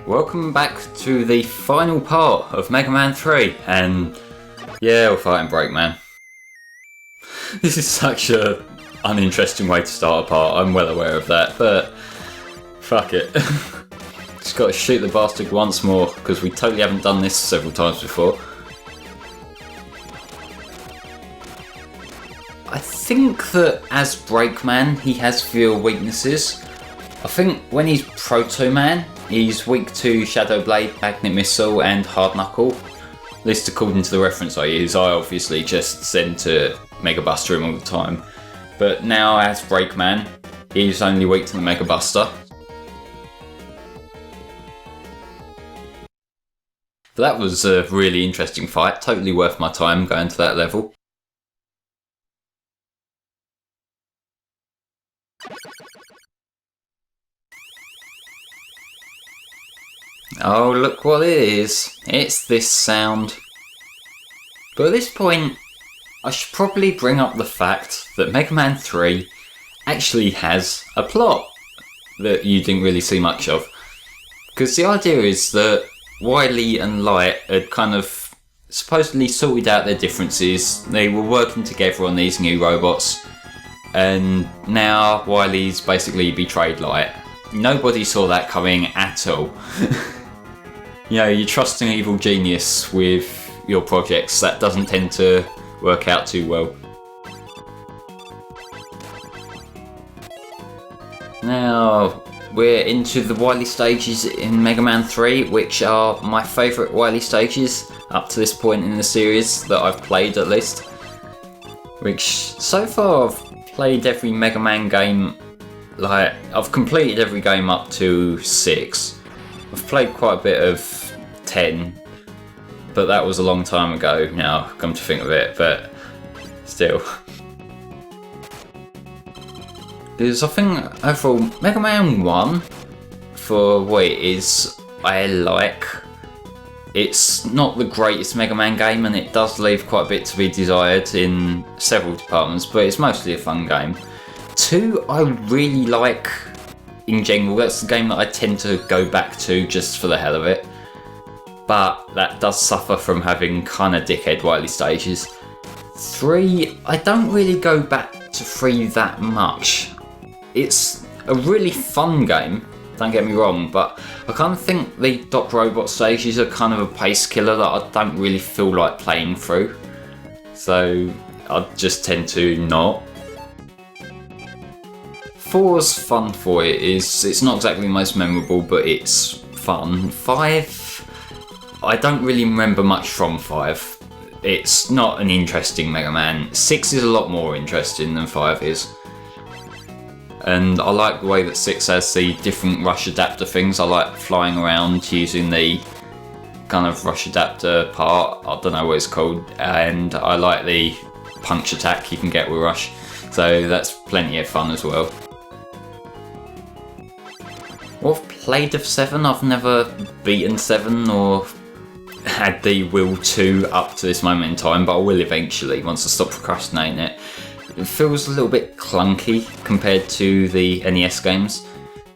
Welcome back to the final part of Mega Man 3, and yeah, we're fighting Breakman. This is such a uninteresting way to start a part, I'm well aware of that, but fuck it. Just gotta shoot the bastard once more, because we totally haven't done this several times before. I think that as Breakman, he has fewer weaknesses. I think when he's Proto Man, he's weak to Shadow Blade, Magnet Missile and Hard Knuckle. At least according to the reference I use, I obviously just send to Mega Buster him all the time. But now as Breakman, he's only weak to the Mega Buster. But that was a really interesting fight, totally worth my time going to that level. Oh, look what it is. It's this sound. But at this point, I should probably bring up the fact that Mega Man 3 actually has a plot that you didn't really see much of. Because the idea is that Wily and Light had kind of supposedly sorted out their differences. They were working together on these new robots. And now Wily's basically betrayed Light. Nobody saw that coming at all. You know, you trust an evil genius with your projects. That doesn't tend to work out too well. Now, we're into the Wily stages in Mega Man 3, which are my favourite Wily stages up to this point in the series that I've played at least. Which, so far I've played every Mega Man game, like, I've completed every game up to 6. I've played quite a bit of 10, but that was a long time ago now, come to think of it, but still. Because I think overall, Mega Man 1, for what it is, I like. It's not the greatest Mega Man game, and it does leave quite a bit to be desired in several departments, but it's mostly a fun game. 2, I really like in general. That's the game that I tend to go back to just for the hell of it. But that does suffer from having kind of dickhead Wily stages. 3, I don't really go back to 3 that much. It's a really fun game, don't get me wrong, but I kind of think the Doc Robot stages are kind of a pace killer that I don't really feel like playing through. So I just tend to not. 4's fun for it is, it's not exactly the most memorable, but it's fun. 5, I don't really remember much from 5. It's not an interesting Mega Man. 6 is a lot more interesting than 5 is. And I like the way that 6 has the different rush adapter things. I like flying around using the kind of rush adapter part, I don't know what it's called, and I like the punch attack you can get with rush. So that's plenty of fun as well. What I've played of 7, I've never beaten 7 or had the will to up to this moment in time, but I will eventually once I stop procrastinating it. It feels a little bit clunky compared to the NES games,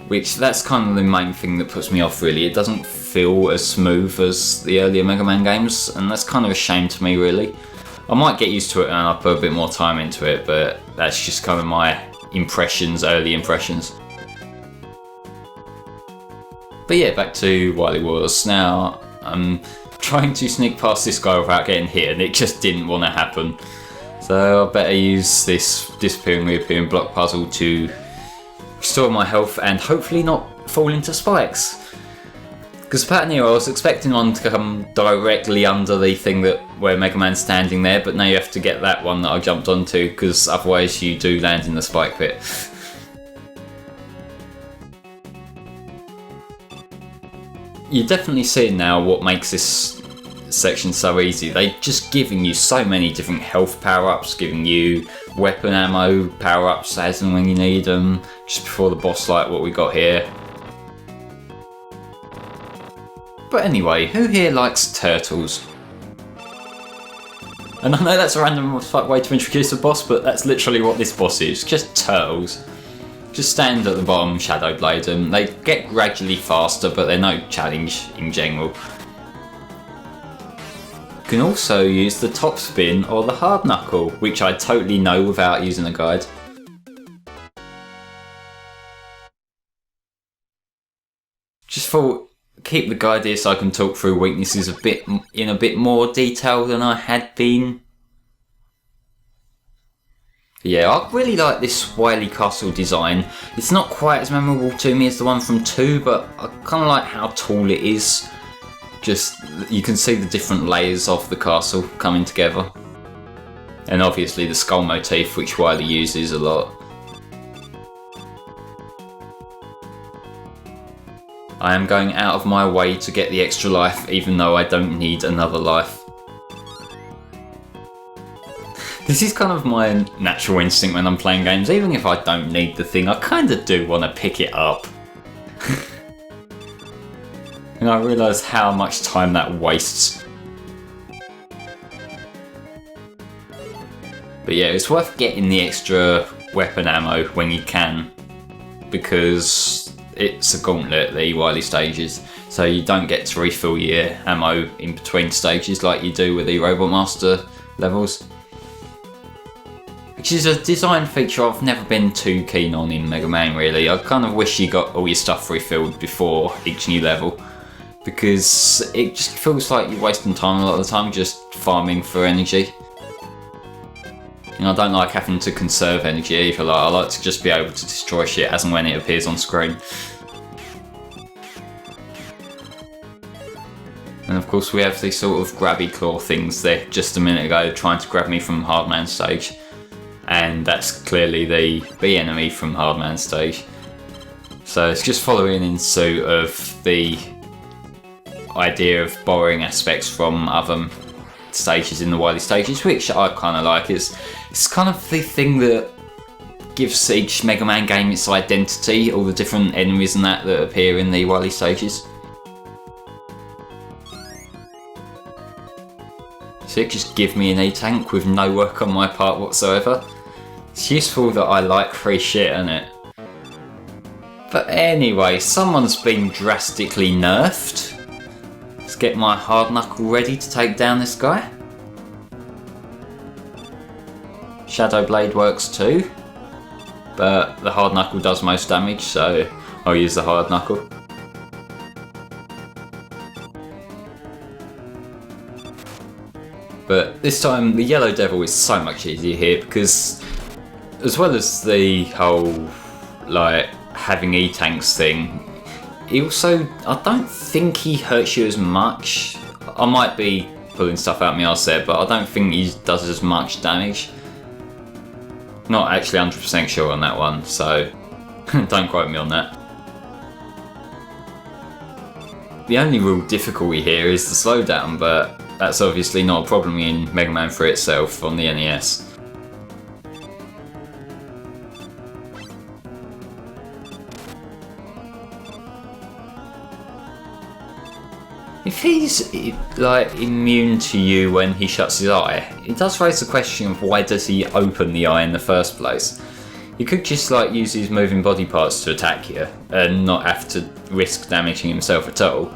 which that's kind of the main thing that puts me off really. It doesn't feel as smooth as the earlier Mega Man games, and that's kind of a shame to me really. I might get used to it and I'll put a bit more time into it, but that's just kind of my impressions, early impressions. But yeah, back to Wily Wars. Now, I'm trying to sneak past this guy without getting hit, and it just didn't want to happen. So I better use this disappearing reappearing block puzzle to restore my health and hopefully not fall into spikes. Because the pattern here, I was expecting one to come directly under the thing where Mega Man's standing there, but now you have to get that one that I jumped onto, because otherwise you do land in the spike pit. You're definitely seeing now what makes this section so easy. They're just giving you so many different health power-ups, giving you weapon ammo power-ups as and when you need them, just before the boss like what we got here. But anyway, who here likes turtles? And I know that's a random fuck way to introduce a boss, but that's literally what this boss is, just turtles. Just stand at the bottom, Shadow Blade them. They get gradually faster, but they're no challenge in general. You can also use the top spin or the hard knuckle, which I totally know without using a guide. Just thought, keep the guide here so I can talk through weaknesses in a bit more detail than I had been. Yeah, I really like this Wily castle design. It's not quite as memorable to me as the one from 2, but I kind of like how tall it is. Just, you can see the different layers of the castle coming together. And obviously the skull motif, which Wily uses a lot. I am going out of my way to get the extra life, even though I don't need another life. This is kind of my natural instinct when I'm playing games. Even if I don't need the thing, I kind of do want to pick it up. And I realise how much time that wastes. But yeah, it's worth getting the extra weapon ammo when you can, because it's a gauntlet, the Wily stages, so you don't get to refill your ammo in between stages like you do with the Robot Master levels. Which is a design feature I've never been too keen on in Mega Man really. I kind of wish you got all your stuff refilled before each new level, because it just feels like you're wasting time a lot of the time just farming for energy. And I don't like having to conserve energy either. I like to just be able to destroy shit as and when it appears on screen. And of course we have these sort of grabby claw things there just a minute ago trying to grab me from Hardman stage. And that's clearly the B enemy from Hardman stage. So it's just following in suit of the idea of borrowing aspects from other stages in the Wily stages, which I kind of like. It's kind of the thing that gives each Mega Man game its identity, all the different enemies and that appear in the Wily stages. So it just give me an E-tank with no work on my part whatsoever. It's useful that I like free shit in it. But anyway, someone's been drastically nerfed. Let's get my hard knuckle ready to take down this guy. Shadow Blade works too, but the hard knuckle does most damage, so I'll use the hard knuckle. But this time the Yellow Devil is so much easier here because, as well as the whole like having E-tanks thing, he also, I don't think he hurts you as much. I might be pulling stuff out my arse there, but I don't think he does as much damage. Not actually 100% sure on that one, so don't quote me on that. The only real difficulty here is the slowdown, but that's obviously not a problem in Mega Man 3 itself on the NES. If he's like immune to you when he shuts his eye, it does raise the question of why does he open the eye in the first place? He could just like use his moving body parts to attack you and not have to risk damaging himself at all.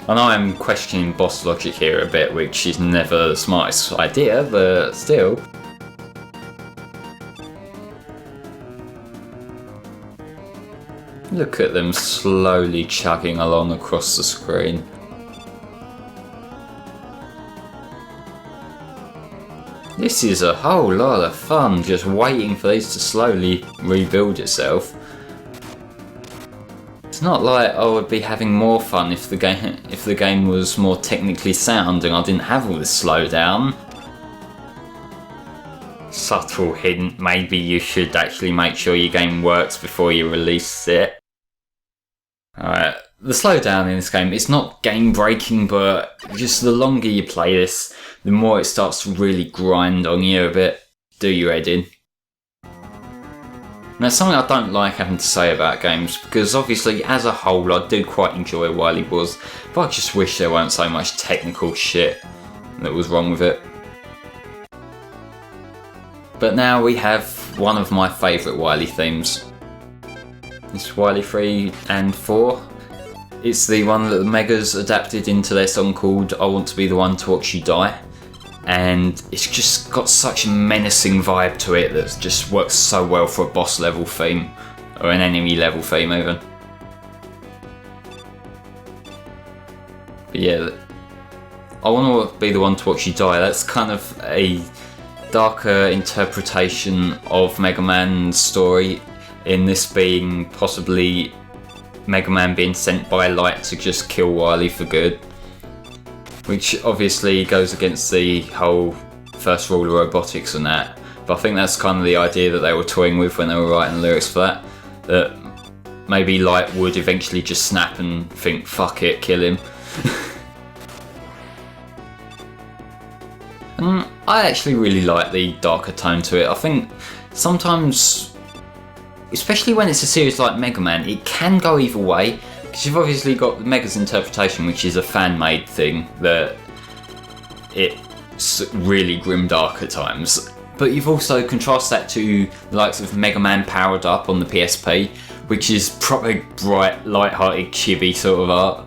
I know I'm questioning boss logic here a bit, which is never the smartest idea, but still. Look at them slowly chugging along across the screen. This is a whole lot of fun, just waiting for these to slowly rebuild itself. It's not like I would be having more fun if the game was more technically sound and I didn't have all this slowdown. Subtle hint, maybe you should actually make sure your game works before you release it. Alright, the slowdown in this game, it's not game breaking, but just the longer you play this, the more it starts to really grind on you a bit. Do your head in. Now, something I don't like having to say about games, because obviously as a whole I do quite enjoy Wily Wars, but I just wish there weren't so much technical shit that was wrong with it. But now we have one of my favourite Wily themes. It's Wily 3 and 4. It's the one that the Megas adapted into their song called I Want to Be the One to Watch You Die. And it's just got such a menacing vibe to it that just works so well for a boss level theme, or an enemy level theme even. But yeah, I Want to Be the One to Watch You Die, that's kind of a darker interpretation of Mega Man's story, in this being possibly Mega Man being sent by Light to just kill Wily for good. Which obviously goes against the whole first rule of robotics and that. But I think that's kind of the idea that they were toying with when they were writing the lyrics for that. That maybe Light would eventually just snap and think, fuck it, kill him. And I actually really like the darker tone to it. I think sometimes, especially when it's a series like Mega Man, it can go either way. Because you've obviously got Mega's interpretation, which is a fan-made thing, that it's really grimdark at times. But you've also contrasted that to the likes of Mega Man Powered Up on the PSP, which is proper bright, light-hearted, chibi sort of art.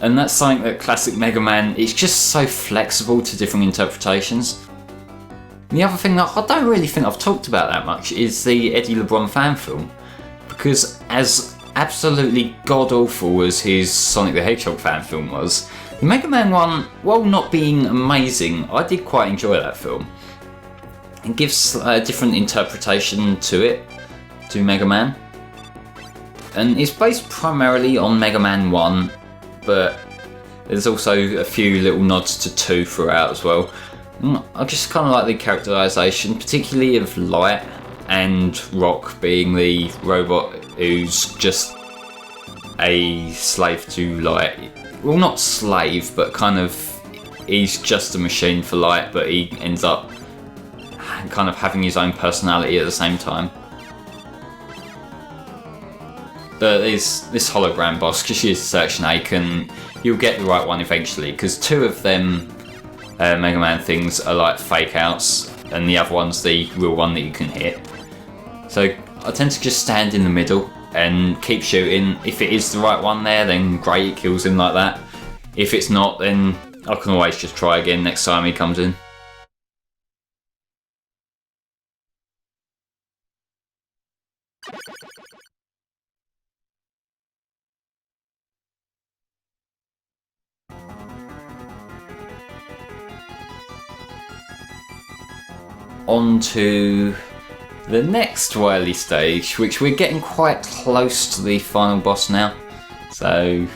And that's something that classic Mega Man is just so flexible to different interpretations. And the other thing that I don't really think I've talked about that much is the Eddie LeBron fan film. Because as absolutely god-awful as his Sonic the Hedgehog fan film was, the Mega Man one, while not being amazing, I did quite enjoy that film. It gives a different interpretation to it, to Mega Man. And it's based primarily on Mega Man 1, but there's also a few little nods to 2 throughout as well. I just kind of like the characterisation, particularly of Light and Rock being the robot who's just a slave to Light. Well, not slave, but kind of, he's just a machine for Light, but he ends up kind of having his own personality at the same time. But there's this hologram boss, because she is Search and Ache, and you'll get the right one eventually, because 2 of them Mega Man things are like fake outs, and the other one's the real one that you can hit. So I tend to just stand in the middle and keep shooting. If it is the right one there, then great, it kills him like that. If it's not, then I can always just try again next time he comes in. On to the next Wily stage, which we're getting quite close to the final boss now. So,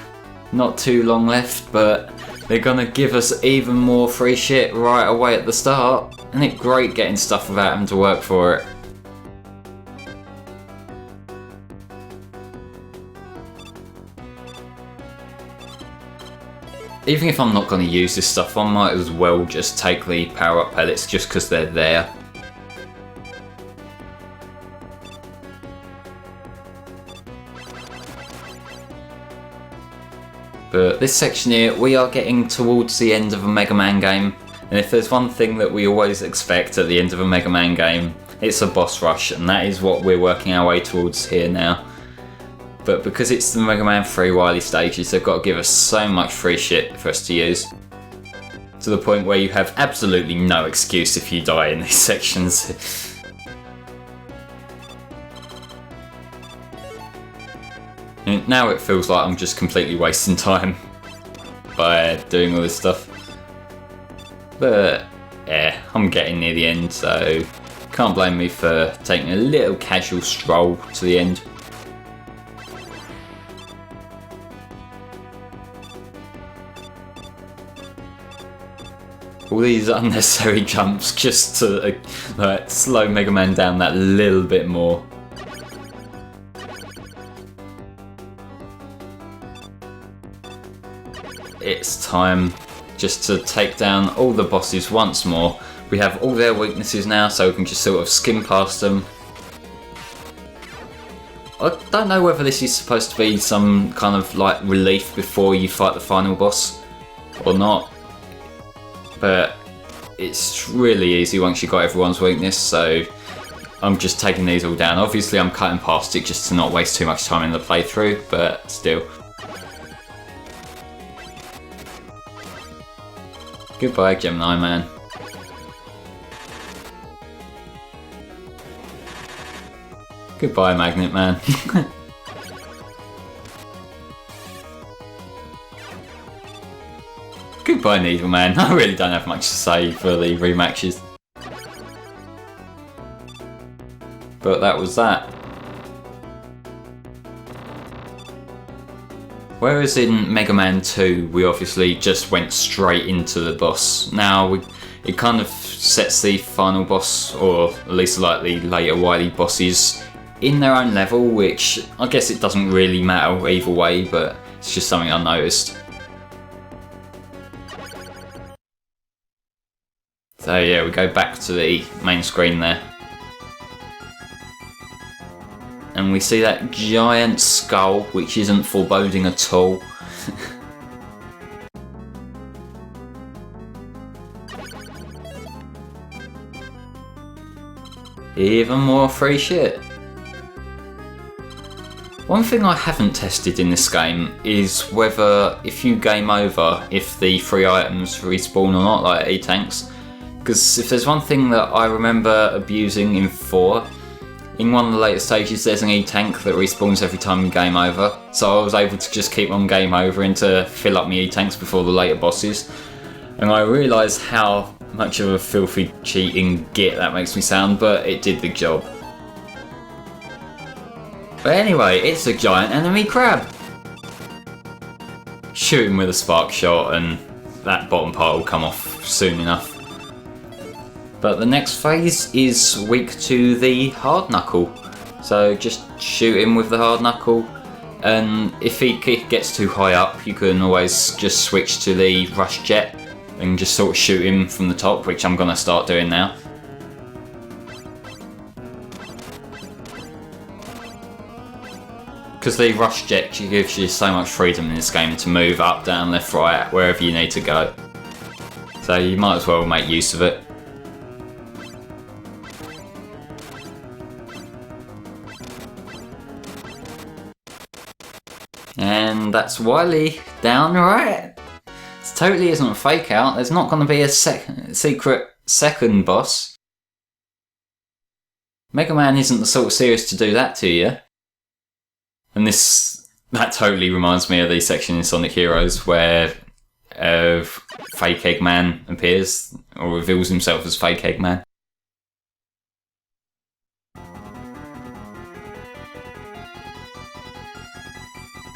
not too long left, but they're gonna give us even more free shit right away at the start. Isn't it great getting stuff without having to work for it? Even if I'm not going to use this stuff, I might as well just take the power-up pellets just because they're there. But this section here, we are getting towards the end of a Mega Man game, and if there's one thing that we always expect at the end of a Mega Man game, it's a boss rush, and that is what we're working our way towards here now. But because it's the Mega Man 3 Wily stages, they've got to give us so much free shit for us to use. To the point where you have absolutely no excuse if you die in these sections. And now it feels like I'm just completely wasting time by doing all this stuff. But yeah, I'm getting near the end, so can't blame me for taking a little casual stroll to the end. All these unnecessary jumps just to like, slow Mega Man down that little bit more. It's time just to take down all the bosses once more. We have all their weaknesses now, so we can just sort of skim past them. I don't know whether this is supposed to be some kind of like relief before you fight the final boss or not. But it's really easy once you've got everyone's weakness, so I'm just taking these all down. Obviously I'm cutting past it just to not waste too much time in the playthrough, but still. Goodbye, Gemini Man. Goodbye, Magnet Man. Goodbye, Needle Man. I really don't have much to say for the rematches. But that was that. Whereas in Mega Man 2, we obviously just went straight into the boss. Now, it kind of sets the final boss, or at least like the later Wily bosses, in their own level, which I guess it doesn't really matter either way, but it's just something I noticed. So yeah, we go back to the main screen there. And we see that giant skull, which isn't foreboding at all. Even more free shit. One thing I haven't tested in this game is whether if you game over, if the free items respawn or not, like E-Tanks. Because if there's one thing that I remember abusing in 4, in one of the later stages there's an E-Tank that respawns every time you game over. So I was able to just keep on game over and to fill up my E-Tanks before the later bosses. And I realised how much of a filthy cheating git that makes me sound, but it did the job. But anyway, it's a giant enemy crab. Shoot him with a spark shot and that bottom part will come off soon enough. But the next phase is weak to the hard knuckle. So just shoot him with the hard knuckle, and if he gets too high up you can always just switch to the rush jet and just sort of shoot him from the top, which I'm going to start doing now. Because the rush jet gives you so much freedom in this game to move up, down, left, right, wherever you need to go. So you might as well make use of it. And that's Wily down, right? It totally isn't a fake out. There's not going to be a secret second boss. Mega Man isn't the sort of series to do that to you. And that totally reminds me of the section in Sonic Heroes where Fake Eggman appears, or reveals himself as Fake Eggman.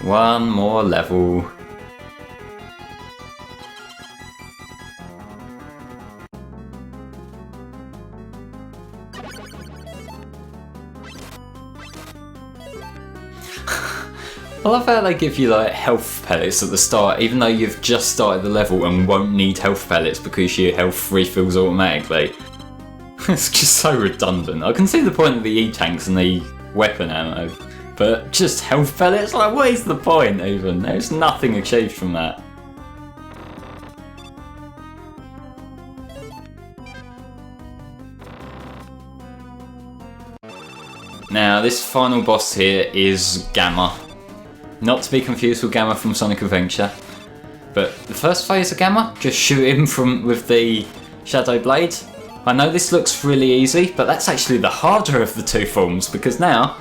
One more level. I love how they give you like health pellets at the start, even though you've just started the level and won't need health pellets because your health refills automatically. It's just so redundant. I can see the point of the E-Tanks and the weapon ammo, but just health pellets? Like, what is the point even? There's nothing achieved from that. Now, this final boss here is Gamma. Not to be confused with Gamma from Sonic Adventure. But the first phase of Gamma, just shoot him with the Shadow Blade. I know this looks really easy, but that's actually the harder of the two forms, because now,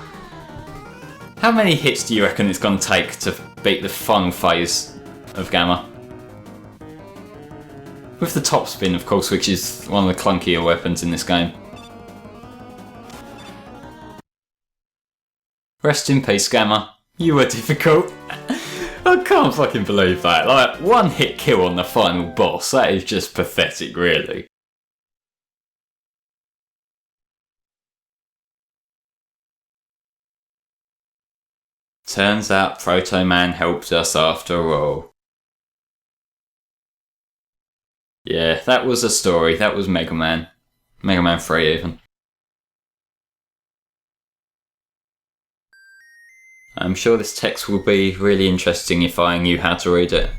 how many hits do you reckon it's going to take to beat the final phase of Gamma? With the top spin, of course, which is one of the clunkier weapons in this game. Rest in peace, Gamma. You were difficult. I can't fucking believe that. Like, one hit kill on the final boss. That is just pathetic, really. Turns out Proto Man helped us after all. Yeah, that was a story. That was Mega Man. Mega Man 3 even. I'm sure this text will be really interesting if I knew how to read it.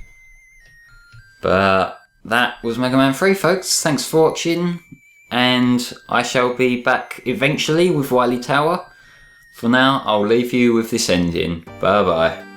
But that was Mega Man 3, folks. Thanks for watching. and I shall be back eventually with Wily Tower. For now, I'll leave you with this ending. Bye bye.